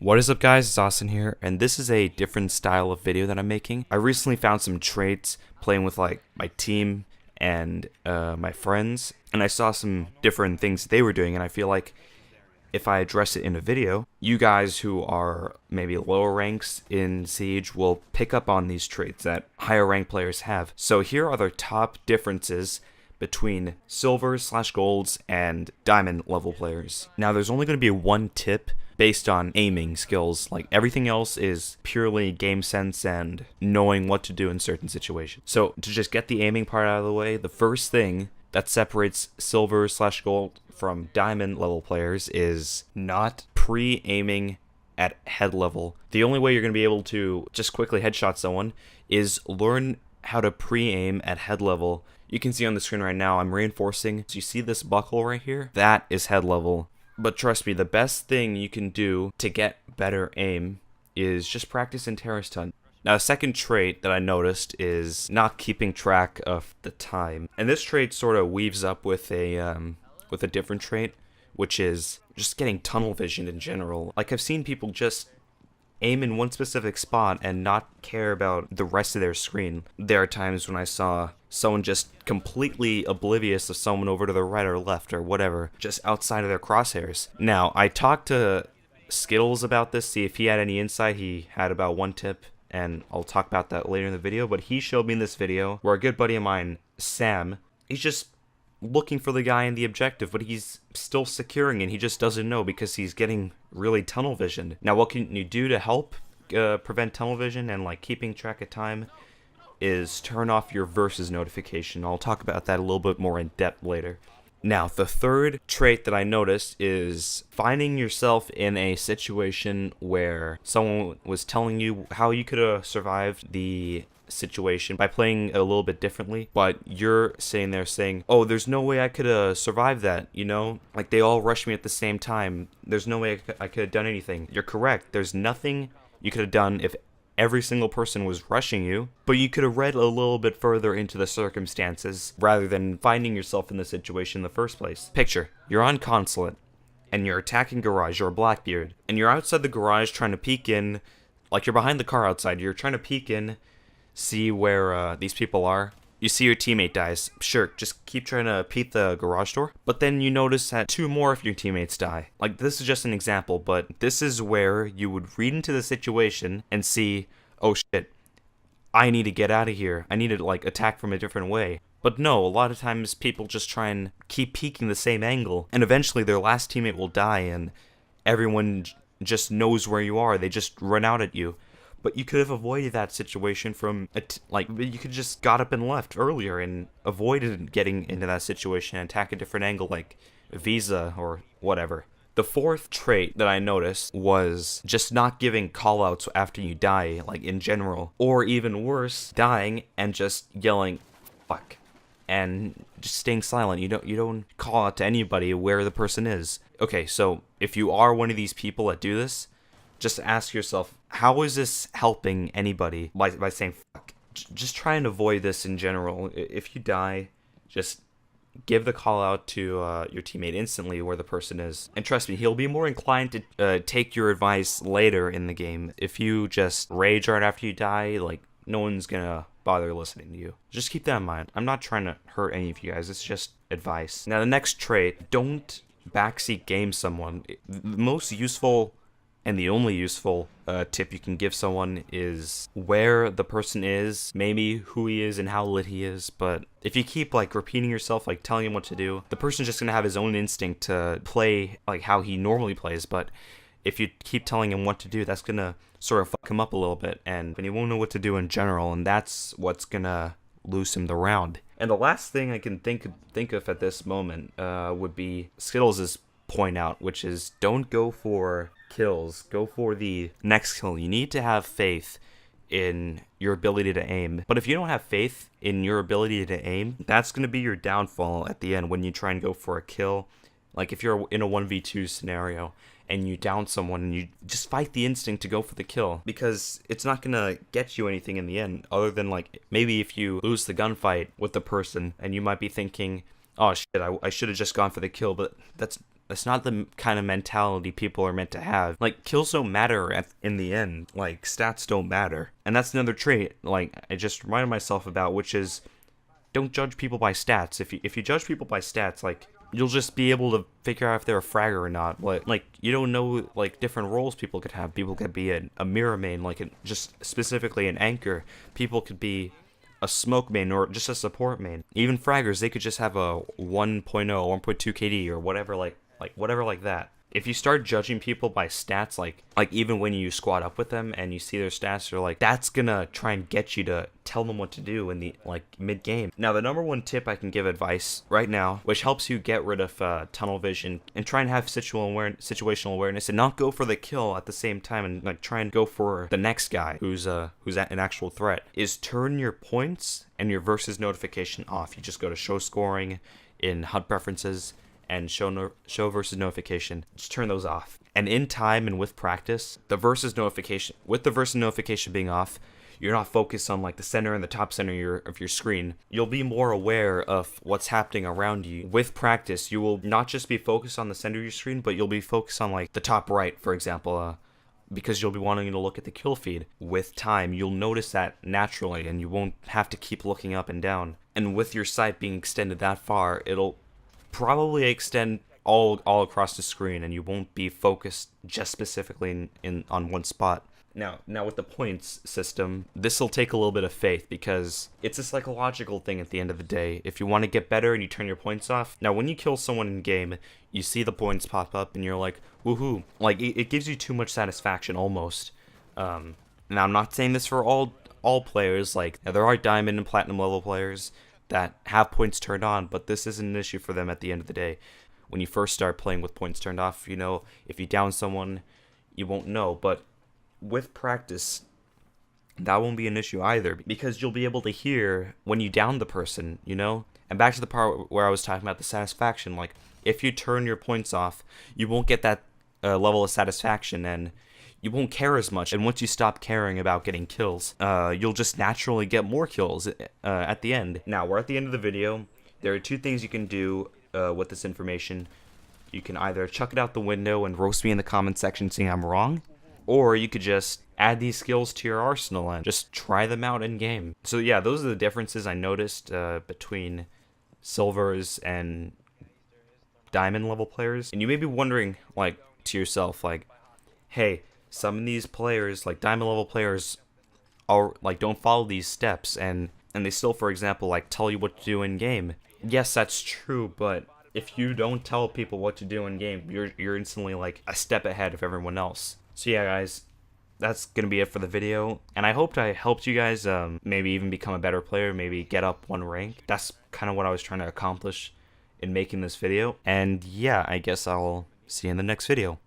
What is up guys, it's Austin here, and this is a different style of video that I'm making. I recently found some traits playing with like my team and my friends, and I saw some different things they were doing, and I feel like if I address it in a video, you guys who are maybe lower ranks in Siege will pick up on these traits that higher rank players have. So here are the top differences between silver/golds and diamond level players. Now there's only going to be one tip based on aiming skills. Like everything else is purely game sense and knowing what to do in certain situations. So to just get the aiming part out of the way, the first thing that separates silver/gold from diamond level players is not pre-aiming at head level. The only way you're going to be able to just quickly headshot someone is learn how to pre-aim at head level. You can see on the screen right now, I'm reinforcing. So you see this buckle right here? That is head level. But trust me, the best thing you can do to get better aim is just practice in terrorist hunt. Now, a second trait that I noticed is not keeping track of the time. And this trait sort of weaves up with a different trait, which is just getting tunnel vision in general. Like, I've seen people just aim in one specific spot and not care about the rest of their screen. There are times when I saw someone just completely oblivious of someone over to the right or left or whatever, just outside of their crosshairs. Now, I talked to Skittles about this, see if he had any insight. He had about one tip, and I'll talk about that later in the video, but he showed me in this video where a good buddy of mine, Sam, he's just looking for the guy in the objective, but he's still securing and he just doesn't know because he's getting really tunnel visioned. Now, what can you do to help prevent tunnel vision and like keeping track of time is turn off your versus notification. I'll talk about that a little bit more in depth later. Now, the third trait that I noticed is finding yourself in a situation where someone was telling you how you could have survived the situation by playing a little bit differently, but you're sitting there saying, oh, there's no way I could have survived that, you know? Like, they all rushed me at the same time. There's no way I could have done anything. You're correct. There's nothing you could have done if every single person was rushing you, but you could have read a little bit further into the circumstances rather than finding yourself in the situation in the first place. Picture, you're on consulate, and you're attacking garage, or Blackbeard, and you're outside the garage trying to peek in, like you're behind the car outside, you're trying to peek in, see where these people are. You see your teammate dies. Sure, just keep trying to peek the garage door. But then you notice that two more of your teammates die. Like, this is just an example, but this is where you would read into the situation and see, oh shit, I need to get out of here. I need to, like, attack from a different way. But no, a lot of times people just try and keep peeking the same angle, and eventually their last teammate will die, and everyone just knows where you are. They just run out at you. But you could have avoided that situation from, you could just got up and left earlier and avoided getting into that situation and attack a different angle like Visa or whatever. The fourth trait that I noticed was just not giving callouts after you die, like in general. Or even worse, dying and just yelling, fuck, and just staying silent. You don't call out to anybody where the person is. Okay, so if you are one of these people that do this, just ask yourself, how is this helping anybody by saying fuck? Just try and avoid this in general. If you die, just give the call out to your teammate instantly where the person is. And trust me, he'll be more inclined to take your advice later in the game. If you just rage right after you die, like, no one's gonna bother listening to you. Just keep that in mind. I'm not trying to hurt any of you guys. It's just advice. Now, the next trait, don't backseat game someone. The most useful and the only useful tip you can give someone is where the person is, maybe who he is and how lit he is. But if you keep like repeating yourself, like telling him what to do, the person's just gonna have his own instinct to play like how he normally plays. But if you keep telling him what to do, that's gonna sort of fuck him up a little bit, and he won't know what to do in general, and that's what's gonna lose him the round. And the last thing I can think of at this moment would be Skittles' point out, which is don't go for kills, go for the next kill. You need to have faith in your ability to aim. But if you don't have faith in your ability to aim, that's going to be your downfall at the end when you try and go for a kill. Like if you're in a 1v2 scenario and you down someone and you just fight the instinct to go for the kill, because it's not going to get you anything in the end other than like maybe if you lose the gunfight with the person and you might be thinking, oh shit, I should have just gone for the kill, but that's That's not the kind of mentality people are meant to have. Like, kills don't matter in the end. Like, stats don't matter. And that's another trait, like, I just reminded myself about, which is, don't judge people by stats. If you judge people by stats, like, you'll just be able to figure out if they're a fragger or not. Like you don't know, like, different roles people could have. People could be a mirror main, like, just specifically an anchor. People could be a smoke main or just a support main. Even fraggers, they could just have a 1.0, 1.2 KD or whatever, like whatever like that. If you start judging people by stats, like even when you squad up with them and you see their stats, you're like, that's gonna try and get you to tell them what to do in the, like, mid game. Now, the number one tip I can give advice right now, which helps you get rid of tunnel vision and try and have situational awareness and not go for the kill at the same time and, like, try and go for the next guy who's an actual threat, is turn your points and your versus notification off. You just go to show scoring in HUD preferences and show versus notification. Just turn those off. And in time and with practice, with the versus notification being off, you're not focused on, like, the center and the top center of your screen. You'll be more aware of what's happening around you. With practice, you will not just be focused on the center of your screen, but you'll be focused on, like, the top right, for example, because you'll be wanting to look at the kill feed. With time, you'll notice that naturally, and you won't have to keep looking up and down. And with your sight being extended that far, it'll probably extend all across the screen, and you won't be focused just specifically on one spot. Now with the points system, this will take a little bit of faith, because it's a psychological thing at the end of the day. If you want to get better and you turn your points off, now when you kill someone in game, you see the points pop up and you're like, woohoo. Like, it gives you too much satisfaction almost. Now, I'm not saying this for all players. Like, there are diamond and platinum level players that have points turned on, but this isn't an issue for them at the end of the day. When you first start playing with points turned off, you know, if you down someone, you won't know. But with practice, that won't be an issue either, because you'll be able to hear when you down the person, you know? And back to the part where I was talking about the satisfaction, like, if you turn your points off, you won't get that level of satisfaction, and you won't care as much. And once you stop caring about getting kills, you'll just naturally get more kills at the end. Now, we're at the end of the video. There are two things you can do with this information. You can either chuck it out the window and roast me in the comment section saying I'm wrong, or you could just add these skills to your arsenal and just try them out in game. So yeah, those are the differences I noticed between silvers and diamond level players. And you may be wondering, like, to yourself, like, hey, some of these players, like diamond level players, are, like, don't follow these steps, and they still, for example, like, tell you what to do in game. Yes, that's true, but if you don't tell people what to do in game, you're instantly, like, a step ahead of everyone else. So yeah, guys, that's gonna be it for the video, and I hoped I helped you guys maybe even become a better player, maybe get up one rank. That's kind of what I was trying to accomplish in making this video. And yeah, I guess I'll see you in the next video.